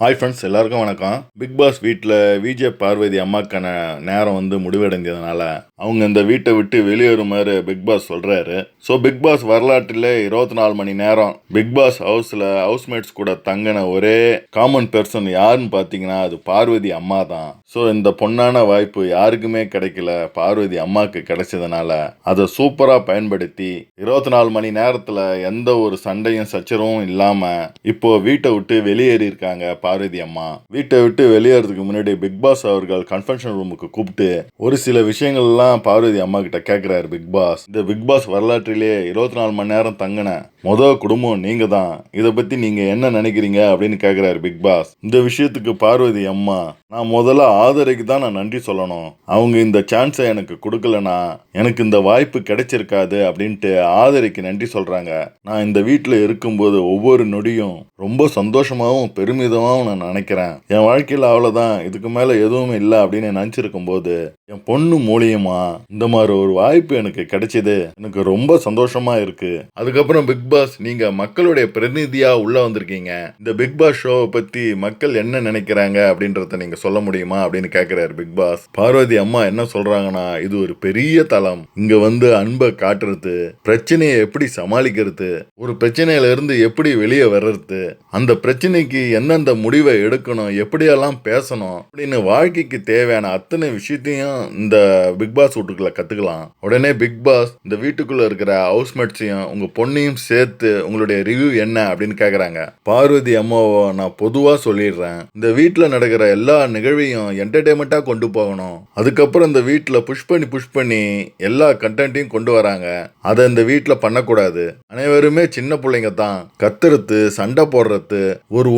Hi friends, எல்லாருக்கும் வணக்கம். Big pass வீட்டில் விஜய் பார்வதி அம்மாக்கான நேரம் முடிவடைஞ்சதுனால அவங்க இந்த வீட்டை விட்டு வெளியேறுமாறு பிக் பாஸ் சொல்கிறாரு. ஸோ பிக் பாஸ் வரலாற்றில் 24 மணி நேரம் பிக் பாஸ் ஹவுஸில் ஹவுஸ்மேட்ஸ் கூட தங்கின ஒரே காமன் பர்சன் யாருன்னு பார்த்தீங்கன்னா அது பார்வதி அம்மா தான். ஸோ இந்த பொன்னான வாய்ப்பு யாருக்குமே கிடைக்கல, பார்வதி அம்மாவுக்கு கிடைச்சதுனால அதை சூப்பராக பயன்படுத்தி 24 மணி நேரத்தில் எந்த ஒரு சண்டையும் சச்சரவும் இல்லாமல் இப்போ வீட்டை விட்டு வெளியேறி இருக்காங்க பார்வதி அம்மா. வீட்டை விட்டு வெளியேறதுக்கு முன்னாடி பிக் பாஸ் அவர்கள் கன்ஃபெஷன் ரூமுக்கு கூப்பிட்டு ஒரு சில விஷயங்கள்லாம் பார்வதி அம்மா கிட்ட கேட்கிறாரு பிக் பாஸ். இந்த பிக் பாஸ் வரலாற்றிலேயே 24 மணி நேரம் தங்கின முதல் குடும்பம் நீங்க தான், இதை பத்தி நீங்க என்ன நினைக்கிறீங்க அப்படின்னு கேட்கிறாரு பிக் பாஸ். இந்த விஷயத்துக்கு பார்வதி அம்மா, நான் முதல்ல ஆதரைக்கு தான் நான் நன்றி சொல்லணும். அவங்க இந்த சான்ஸை எனக்கு கொடுக்கலனா எனக்கு இந்த வாய்ப்பு கிடைச்சிருக்காது அப்படின்ட்டு ஆதரைக்கு நன்றி சொல்றாங்க. நான் இந்த வீட்டில் இருக்கும்போது ஒவ்வொரு நொடியும் ரொம்ப சந்தோஷமாகவும் பெருமிதமாகவும் நான் நினைக்கிறேன். என் வாழ்க்கையில் அவ்வளோதான், இதுக்கு மேலே எதுவுமே இல்லை அப்படின்னு நினச்சிருக்கும் போது என் பொண்ணு மூலியமா இந்த மாதிரி ஒரு வாய்ப்பு எனக்கு கிடைச்சது எனக்கு ரொம்ப சந்தோஷமா இருக்கு. அதுக்கப்புறம் பிக் பாஸ், நீங்க மக்களுடைய பிரதிநிதியா உள்ள வந்திருக்கீங்க. இந்த பிக் பாஸ் ஷோவை பத்தி மக்கள் என்ன நினைக்கிறாங்க அப்படின்றத நீங்க சொல்ல முடியுமா அப்படின்னு கேட்கிறாரு பிக் பாஸ். பார்வதி அம்மா என்ன சொல்றாங்கன்னா, இது ஒரு பெரிய தளம், இங்க அன்பை காட்டுறது, பிரச்சனையை எப்படி சமாளிக்கிறது, ஒரு பிரச்சனையில இருந்து எப்படி வெளியே வர்றது, அந்த பிரச்சனைக்கு எந்தெந்த முடிவை எடுக்கணும், எப்படியெல்லாம் பேசணும் அப்படின்னு வாழ்க்கைக்கு தேவையான அத்தனை விஷயத்தையும் இந்த பிக் பாஸ் வீட்டுக்குள்ள கத்துக்கலாம். உடனே பிக் பாஸ் இந்த வீட்டுக்குள்ள இருக்கிற ஹவுஸ்மேட்ஸையும் உங்க பொண்ணையும் சேர்த்து உங்களுடைய ரிவ்யூ என்ன அப்படின்னு கேக்குறாங்க. பார்வதி அம்மாவை நான் பொதுவா சொல்லிடுறேன், இந்த வீட்டுல நடக்கிற எல்லா நிகழ்வையும் என்டர்டைன்மெண்டா கொண்டு போகணும். அதுக்கப்புறம் இந்த வீட்டுல புஷ் பண்ணி எல்லா கண்டென்ட்டையும் கொண்டு வராங்க. அதை இந்த வீட்டுல பண்ணக்கூடாது. அனைவருமே சின்ன பிள்ளைங்க தான், கத்துறது, சண்டை போடுறது, ஒரு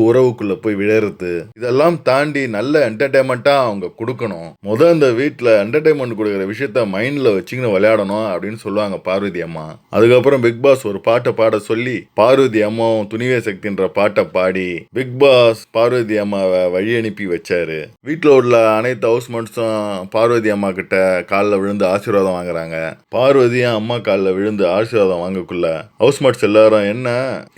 உறவுக்குள்ள போய் விழறது, இதெல்லாம் தாண்டி நல்ல என்டர்டைன்மெண்டா அவங்க கொடுக்கணும். இந்த வீட்டுல என்டர்டைன்மெண்ட் கொடுக்குற விஷயத்த மைண்ட்ல வச்சுக்கின்னு விளையாடணும் அப்படின்னு சொல்லுவாங்க பார்வதி அம்மா. அதுக்கப்புறம் பிக் பாஸ் ஒரு பாட்டை பாட சொல்லி பார்வதி அம்மாவும் துணிவே சக்தின்ற பாட்டை பாடி பிக் பாஸ் பார்வதி அம்மாவை வழி அனுப்பி வச்சாரு. வீட்டில் உள்ள அனைத்து ஹவுஸ்மேட்ஸும் பார்வதி அம்மா கிட்ட காலில் விழுந்து ஆசீர்வாதம் வாங்குறாங்க. பார்வதியும் அம்மா காலில் விழுந்து ஆசீர்வாதம் வாங்கக்குள்ள ஹவுஸ்மேட்ஸ் எல்லாரும், என்ன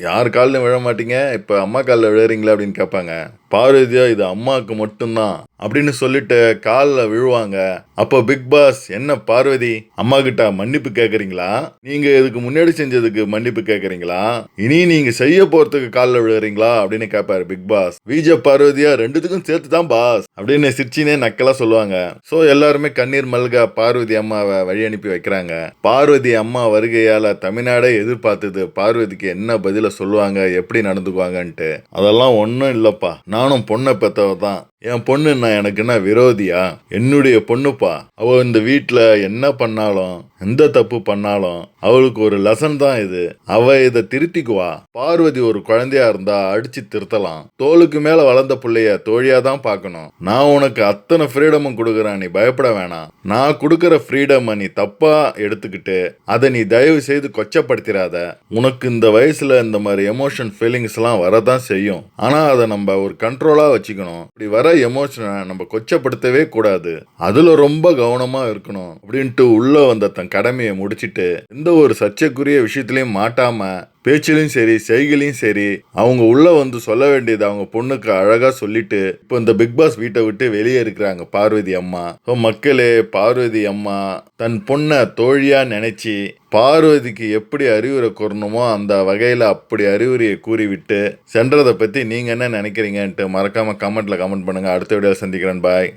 யார் காலிலும் விழ மாட்டீங்க, இப்ப அம்மா காலில் விழுறீங்களா அப்படின்னு கேட்பாங்க. பார்வதியா, இது அம்மாவுக்கு மட்டும்தான் அப்படின்னு சொல்லிட்டு காலில் விழுவாங்க. அப்போ பிக் பாஸ், என்ன பார்வதி அம்மா கிட்ட மன்னிப்பு கேட்குறீங்களா, நீங்க இதுக்கு முன்னாடி செஞ்சதுக்கு மன்னிப்பு கேட்குறீங்களா, இனி நீங்க செய்ய போறதுக்கு காலில் விழுறீங்களா அப்படின்னு கேட்பாரு பிக் பாஸ். விஜய் பார்வதியா, ரெண்டுத்துக்கும் சேர்த்து தான் பாஸ் அப்படின்னு சிரிச்சினே நக்கலா சொல்லுவாங்க. ஸோ எல்லாருமே கண்ணீர் மல்க பார்வதி அம்மாவை வழி அனுப்பி வைக்கிறாங்க. பார்வதி அம்மா வருகையால தமிழ்நாடே எதிர்பார்த்தது பார்வதிக்கு என்ன பதில சொல்லுவாங்க, எப்படி நடந்துக்குவாங்கன்ட்டு. அதெல்லாம் ஒன்றும் இல்லப்பா, நானும் பொண்ணை பெற்றவ தான், என் பொண்ணு எனக்கு என்ன விரோதியா, என்னுடைய பொண்ணுப்பா, அவ இந்த வீட்டில் என்ன பண்ணாலும் எந்த தப்பு பண்ணாலும் அவளுக்கு ஒரு லெசன் தான் இது, அவ இதை திருத்திக்குவா. பார்வதி ஒரு குழந்தையா இருந்தா அடிச்சு திருத்தலாம், தோளுக்கு மேல வளர்ந்த பிள்ளைய தோழியா தான் பார்க்கணும். நான் உனக்கு அத்தனை ஃப்ரீடமும் கொடுக்குறேன், நீ பயப்பட வேணாம். நான் கொடுக்குற ஃப்ரீடம் நீ தப்பா எடுத்துக்கிட்டு அதை நீ தயவு செய்து கொச்சப்படுத்திடாத. உனக்கு இந்த வயசுல இந்த மாதிரி எமோஷன் ஃபீலிங்ஸ் எல்லாம் வரதான் செய்யும், ஆனா அதை நம்ம ஒரு கண்ட்ரோலா வச்சுக்கணும். இப்படி வர எமோஷனை நம்ம கொச்சப்படுத்தவே கூடாது, அதுல ரொம்ப கவனமா இருக்கணும் அப்படின்ட்டு உள்ள வந்த தன் கடமையை முடிச்சிட்டு எந்த ஒரு சர்ச்சைக்குரிய விஷயத்திலையும் மாட்டாம பேச்சிலையும் சரி செய்களையும் சரி அவங்க உள்ள சொல்ல வேண்டியது அவங்க பொண்ணுக்கு அழகா சொல்லிட்டு இப்போ இந்த பிக் பாஸ் வீட்டை விட்டு வெளியே இருக்கிறாங்க பார்வதி அம்மா. மக்களே, பார்வதி அம்மா தன் பொண்ணை தோழியா நினைச்சு பார்வதிக்கு எப்படி அறிவுரை கூறணுமோ அந்த வகையில அப்படி அறிவுரையை கூறிவிட்டு சென்றதை பத்தி நீங்க என்ன நினைக்கிறீங்கன்ட்டு மறக்காம கமெண்ட்ல கமெண்ட் பண்ணுங்க. அடுத்த வீடியோ சந்திக்கிறேன். பாய்.